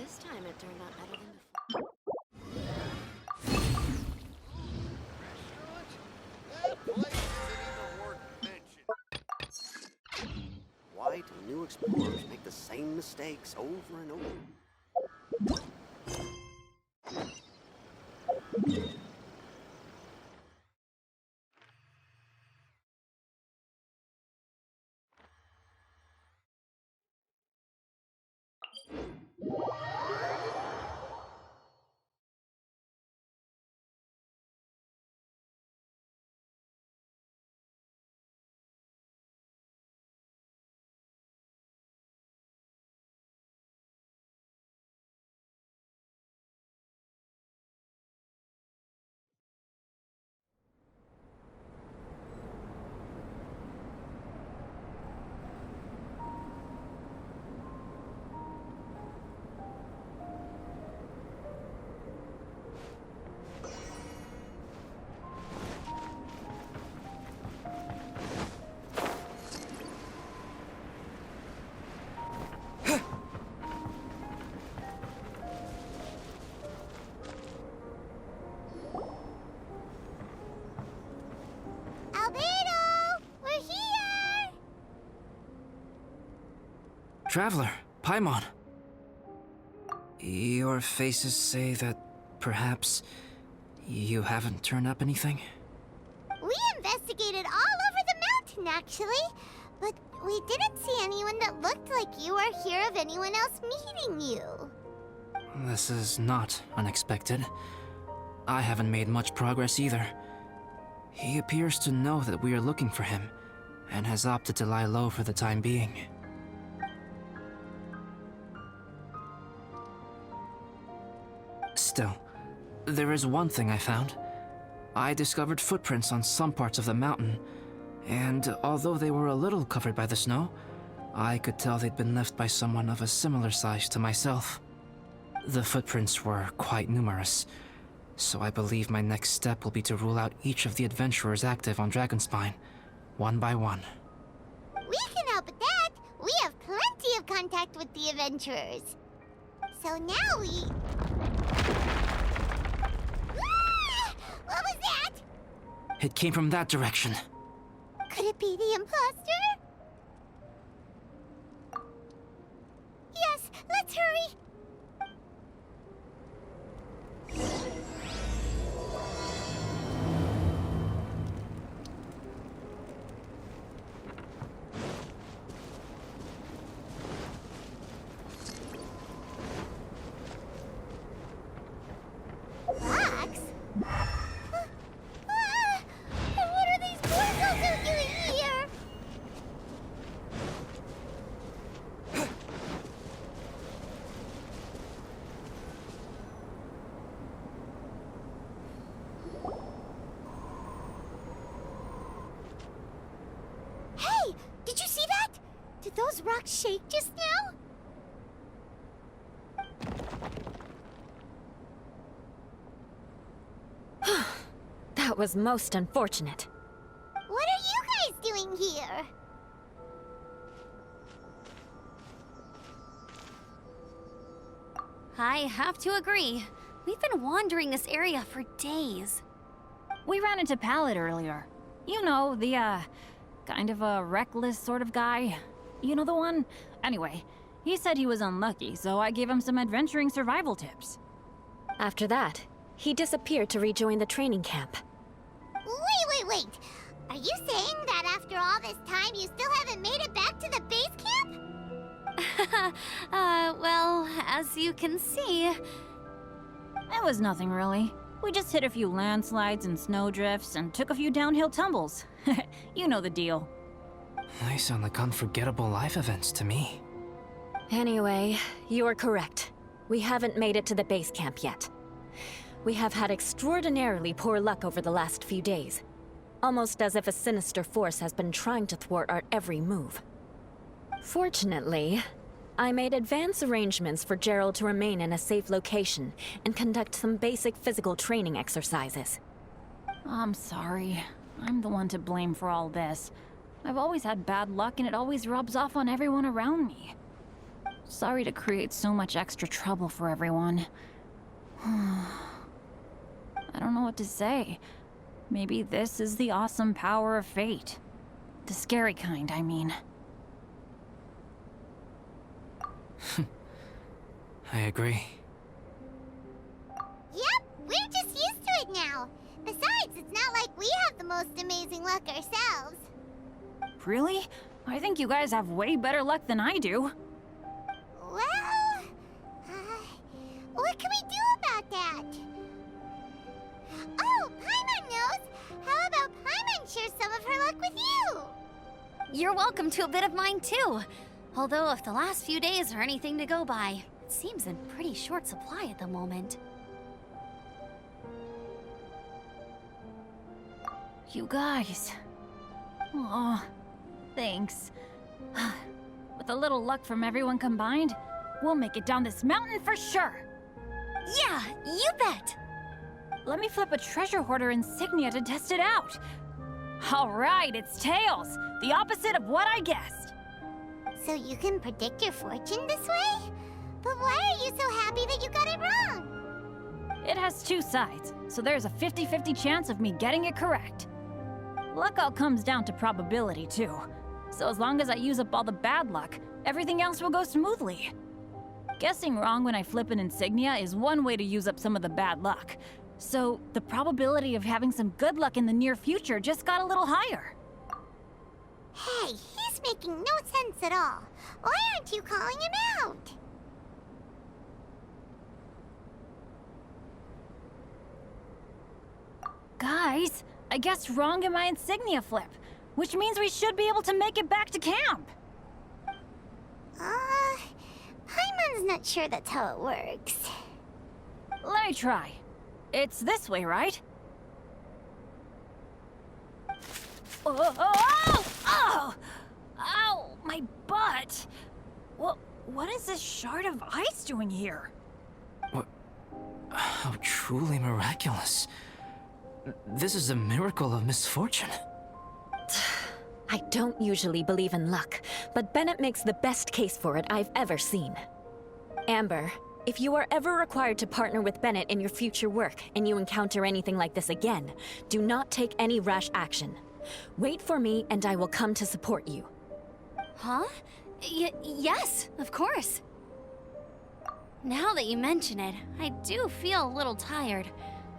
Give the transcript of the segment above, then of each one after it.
This time it turned out better than before. That place isn't even worth mentioning. Why do new explorers make the same mistakes over and over? Traveler, Paimon. Your faces say that perhaps you haven't turned up anything? We investigated all over the mountain, actually. But we didn't see anyone that looked like you or hear of anyone else meeting you. This is not unexpected. I haven't made much progress either. He appears to know that we are looking for him, and has opted to lie low for the time being. Still, there is one thing I found. I discovered footprints on some parts of the mountain, and although they were a little covered by the snow, I could tell they'd been left by someone of a similar size to myself. The footprints were quite numerous, so I believe my next step will be to rule out each of the adventurers active on Dragonspine, one by one. We can help with that. We have plenty of contact with the adventurers. So now we... Ah! What was that? It came from that direction. Could it be the imposter? Yes, let's hurry. Fox? What are these portals doing here? Hey, did you see that? Did those rocks shake just now? That was most unfortunate. What are you guys doing here? I have to agree. We've been wandering this area for days. We ran into Pallet earlier. You know, the, kind of a reckless sort of guy. You know the one? Anyway, he said he was unlucky, so I gave him some adventuring survival tips. After that, he disappeared to rejoin the training camp. Wait. Are you saying that after all this time you still haven't made it back to the base camp? Well, as you can see... It was nothing really. We just hit a few landslides and snowdrifts and took a few downhill tumbles. You know the deal. They sound like unforgettable life events to me. Anyway, you are correct. We haven't made it to the base camp yet. We have had extraordinarily poor luck over the last few days. Almost as if a sinister force has been trying to thwart our every move. Fortunately, I made advance arrangements for Gerald to remain in a safe location and conduct some basic physical training exercises. I'm sorry. I'm the one to blame for all this. I've always had bad luck and it always rubs off on everyone around me. Sorry to create so much extra trouble for everyone. I don't know what to say. Maybe this is the awesome power of fate. The scary kind, I mean. I agree. Yep, we're just used to it now. Besides, it's not like we have the most amazing luck ourselves. Really? I think you guys have way better luck than I do. Well, what can we do about that? Oh, Paimon knows! How about Paimon share some of her luck with you? You're welcome to a bit of mine too. Although if the last few days are anything to go by, it seems in pretty short supply at the moment. You guys. Aw, thanks. With a little luck from everyone combined, we'll make it down this mountain for sure. Yeah, you bet! Let me flip a treasure hoarder insignia to test it out. All right, it's tails, the opposite of what I guessed. So you can predict your fortune this way? But why are you so happy that you got it wrong? It has two sides, so there's a 50-50 chance of me getting it correct. Luck all comes down to probability, too. So as long as I use up all the bad luck, everything else will go smoothly. Guessing wrong when I flip an insignia is one way to use up some of the bad luck. So the probability of having some good luck in the near future just got a little higher. Hey, he's making no sense at all. Why aren't you calling him out? Guys, I guessed wrong in my insignia flip, which means we should be able to make it back to camp. Paimon's not sure that's how it works. Let me try. It's this way, right? Oh, oh, oh! Oh! Ow! My butt! What is this shard of ice doing here? What? How truly miraculous. This is a miracle of misfortune. I don't usually believe in luck, but Bennett makes the best case for it I've ever seen. Amber, if you are ever required to partner with Bennett in your future work and you encounter anything like this again, do not take any rash action. Wait for me and I will come to support you. Huh? Yes, of course. Now that you mention it, I do feel a little tired.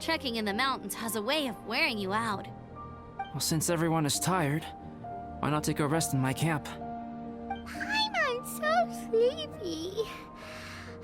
Trekking in the mountains has a way of wearing you out. Well, since everyone is tired, why not take a rest in my camp? Paimon's so sleepy.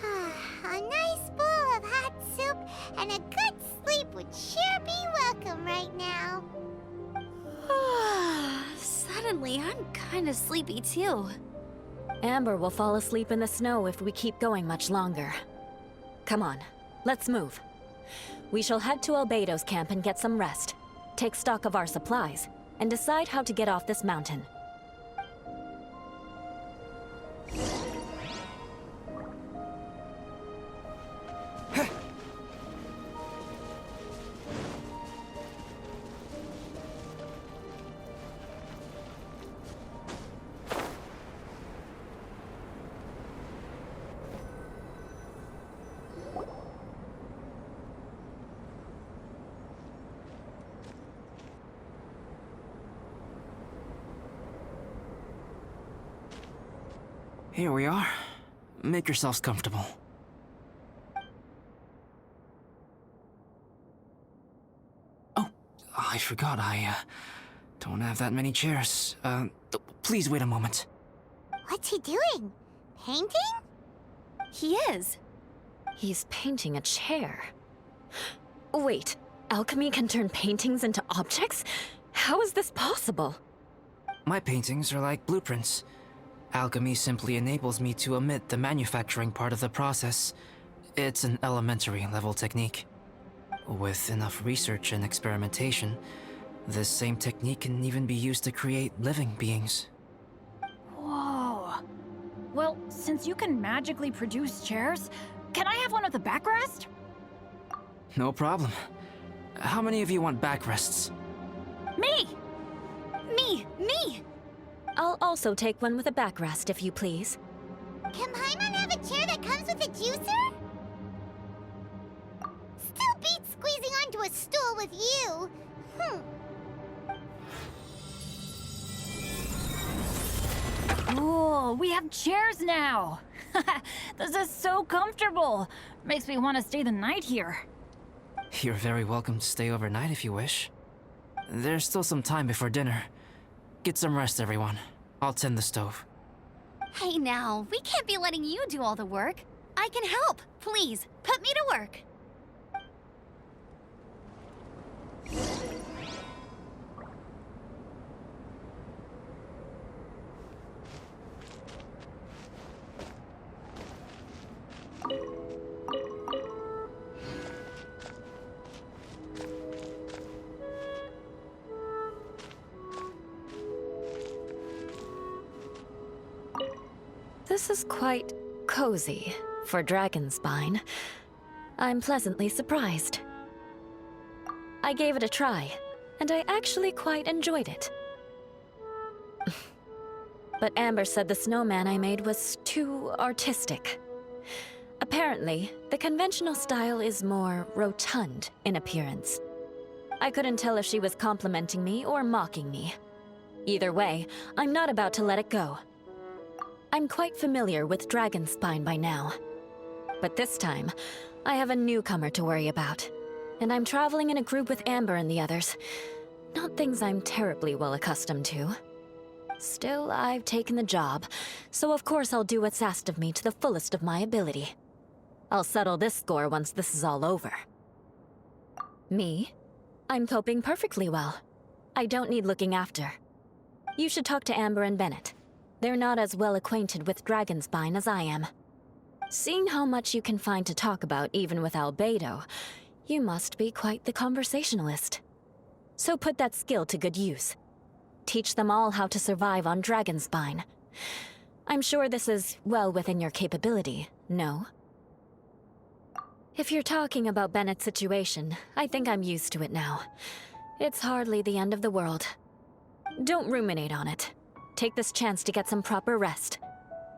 A nice bowl of hot soup and a good sleep would sure be welcome right now. Suddenly, I'm kinda sleepy too. Amber will fall asleep in the snow if we keep going much longer. Come on, let's move. We shall head to Albedo's camp and get some rest, take stock of our supplies, and decide how to get off this mountain. Here we are. Make yourselves comfortable. Oh, I forgot I don't have that many chairs. Please wait a moment. What's he doing? Painting? He is. He's painting a chair. Wait, alchemy can turn paintings into objects? How is this possible? My paintings are like blueprints. Alchemy simply enables me to omit the manufacturing part of the process. It's an elementary level technique. With enough research and experimentation, this same technique can even be used to create living beings. Whoa. Well, since you can magically produce chairs, can I have one with a backrest? No problem. How many of you want backrests? Me! Me! I'll also take one with a backrest, if you please. Can Paimon have a chair that comes with a juicer? Still beats squeezing onto a stool with you. Cool, we have chairs now. This is so comfortable. Makes me want to stay the night here. You're very welcome to stay overnight if you wish. There's still some time before dinner. Get some rest, everyone. I'll tend the stove. Hey now, we can't be letting you do all the work. I can help. Please, put me to work. This is quite cozy for Dragonspine. I'm pleasantly surprised. I gave it a try, and I actually quite enjoyed it. But Amber said the snowman I made was too artistic. Apparently, the conventional style is more rotund in appearance. I couldn't tell if she was complimenting me or mocking me. Either way, I'm not about to let it go. I'm quite familiar with Dragonspine by now. But this time, I have a newcomer to worry about. And I'm traveling in a group with Amber and the others. Not things I'm terribly well accustomed to. Still, I've taken the job, so of course I'll do what's asked of me to the fullest of my ability. I'll settle this score once this is all over. Me? I'm coping perfectly well. I don't need looking after. You should talk to Amber and Bennett. They're not as well acquainted with Dragonspine as I am. Seeing how much you can find to talk about even with Albedo, you must be quite the conversationalist. So put that skill to good use. Teach them all how to survive on Dragonspine. I'm sure this is well within your capability, no? If you're talking about Bennett's situation, I think I'm used to it now. It's hardly the end of the world. Don't ruminate on it. Take this chance to get some proper rest.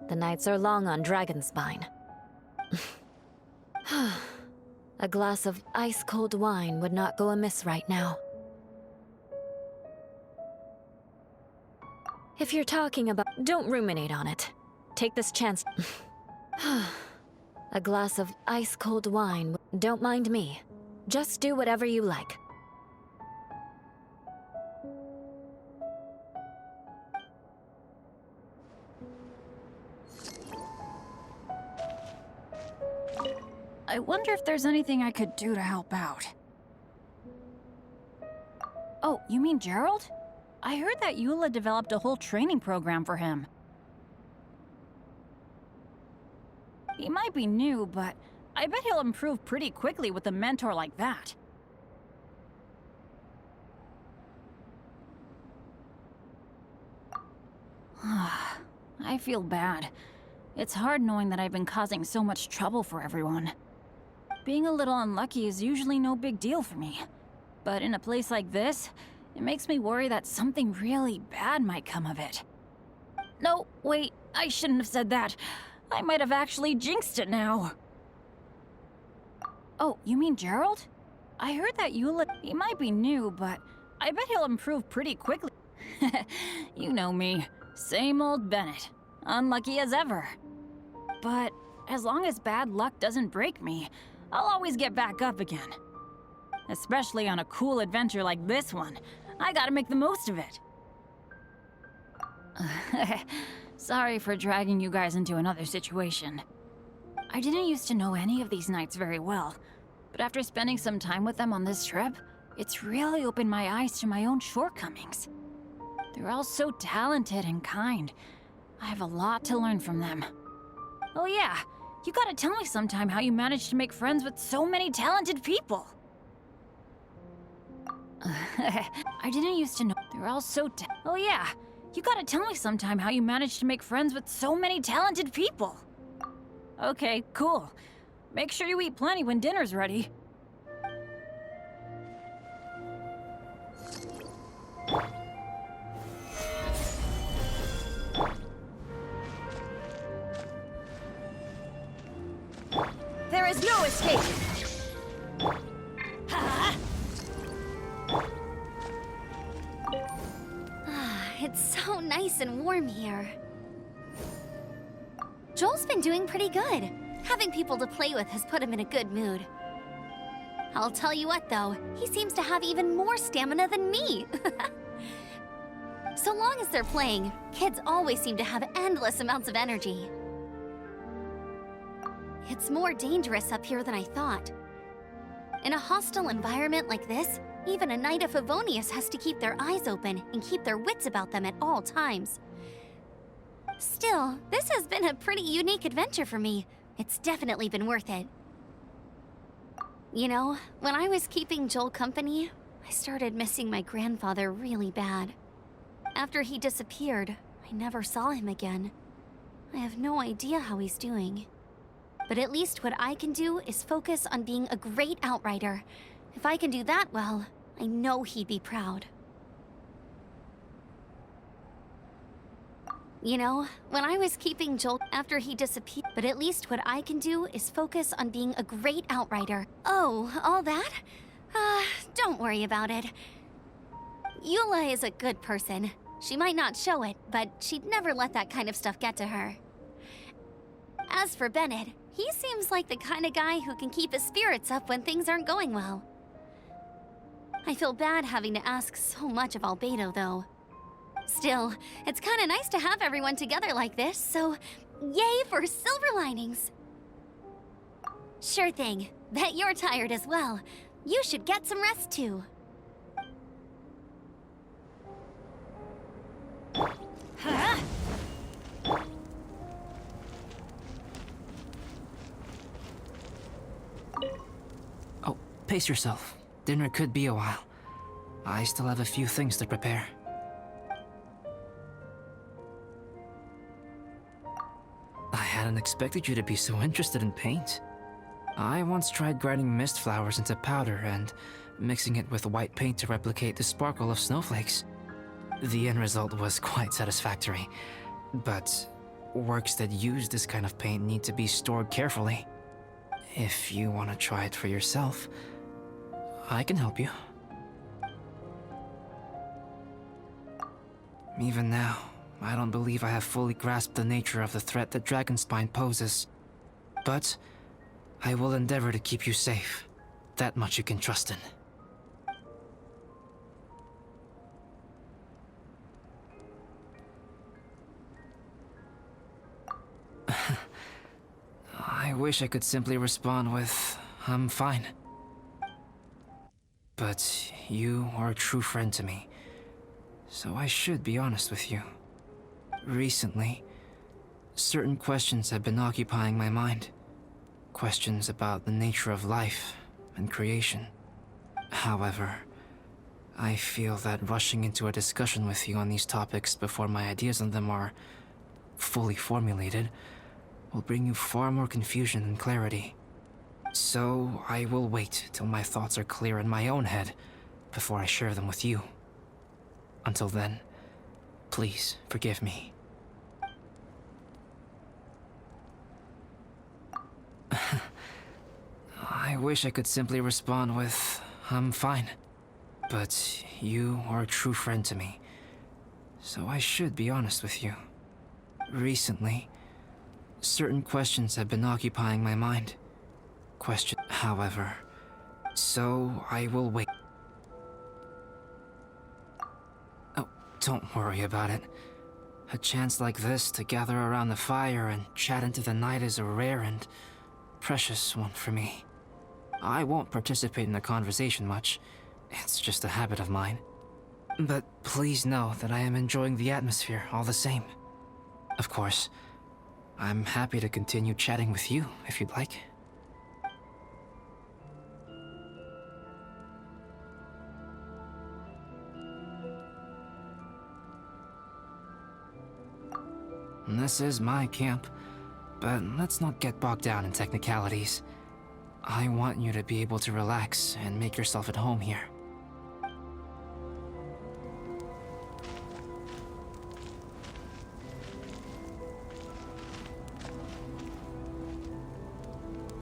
The nights are long on Dragonspine. A glass of ice-cold wine would not go amiss right now. If you're talking about... Don't ruminate on it. Take this chance... A glass of ice-cold wine... Don't mind me. Just do whatever you like. I wonder if there's anything I could do to help out. Oh, you mean Gerald? I heard that Eula developed a whole training program for him. He might be new, but I bet he'll improve pretty quickly with a mentor like that. I feel bad. It's hard knowing that I've been causing so much trouble for everyone. Being a little unlucky is usually no big deal for me. But in a place like this, it makes me worry that something really bad might come of it. No, wait, I shouldn't have said that. I might have actually jinxed it now. Oh, you mean Gerald? I heard that Eula... He might be new, but I bet he'll improve pretty quickly. You know me. Same old Bennett. Unlucky as ever. But as long as bad luck doesn't break me, I'll always get back up again. Especially on a cool adventure like this one. I gotta make the most of it. Sorry for dragging you guys into another situation. I didn't used to know any of these knights very well, but after spending some time with them on this trip, it's really opened my eyes to my own shortcomings. They're all so talented and kind. I have a lot to learn from them. Oh yeah, you gotta tell me sometime how you managed to make friends with so many talented people. I didn't used to know. They're all so Oh yeah, you gotta tell me sometime how you managed to make friends with so many talented people. Okay, cool. Make sure you eat plenty when dinner's ready. There is no escape! It's so nice and warm here. Joel's been doing pretty good. Having people to play with has put him in a good mood. I'll tell you what, though, he seems to have even more stamina than me. So long as they're playing, kids always seem to have endless amounts of energy. It's more dangerous up here than I thought. In a hostile environment like this, even a Knight of Favonius has to keep their eyes open and keep their wits about them at all times. Still, this has been a pretty unique adventure for me. It's definitely been worth it. You know, when I was keeping Joel company, I started missing my grandfather really bad. After he disappeared, I never saw him again. I have no idea how he's doing. But at least what I can do is focus on being a great outrider. If I can do that well, I know he'd be proud. You know, when I was keeping Joel after he disappeared, but at least what I can do is focus on being a great outrider. Oh, all that? Don't worry about it. Eula is a good person. She might not show it, but she'd never let that kind of stuff get to her. As for Bennett, he seems like the kind of guy who can keep his spirits up when things aren't going well. I feel bad having to ask so much of Albedo, though. Still, it's kind of nice to have everyone together like this, so yay for silver linings! Sure thing. Bet you're tired as well. You should get some rest, too. Huh? Oh, pace yourself. Dinner could be a while. I still have a few things to prepare. I hadn't expected you to be so interested in paint. I once tried grinding mist flowers into powder and mixing it with white paint to replicate the sparkle of snowflakes. The end result was quite satisfactory, but works that use this kind of paint need to be stored carefully. If you want to try it for yourself, I can help you. Even now, I don't believe I have fully grasped the nature of the threat that Dragonspine poses. But I will endeavor to keep you safe. That much you can trust in. I wish I could simply respond with, I'm fine. But you are a true friend to me, so I should be honest with you. Recently, certain questions have been occupying my mind. Questions about the nature of life and creation. However, I feel that rushing into a discussion with you on these topics before my ideas on them are fully formulated will bring you far more confusion than clarity. So I will wait till my thoughts are clear in my own head before I share them with you. Until then, please forgive me. I wish I could simply respond with, I'm fine. But you are a true friend to me, so I should be honest with you. Recently, certain questions have been occupying my mind. However, so I will wait. Oh, don't worry about it. A chance like this to gather around the fire and chat into the night is a rare and precious one for me. I won't participate in the conversation much. It's just a habit of mine. But please know that I am enjoying the atmosphere all the same. Of course, I'm happy to continue chatting with you if you'd like. This is my camp, but let's not get bogged down in technicalities. I want you to be able to relax and make yourself at home here.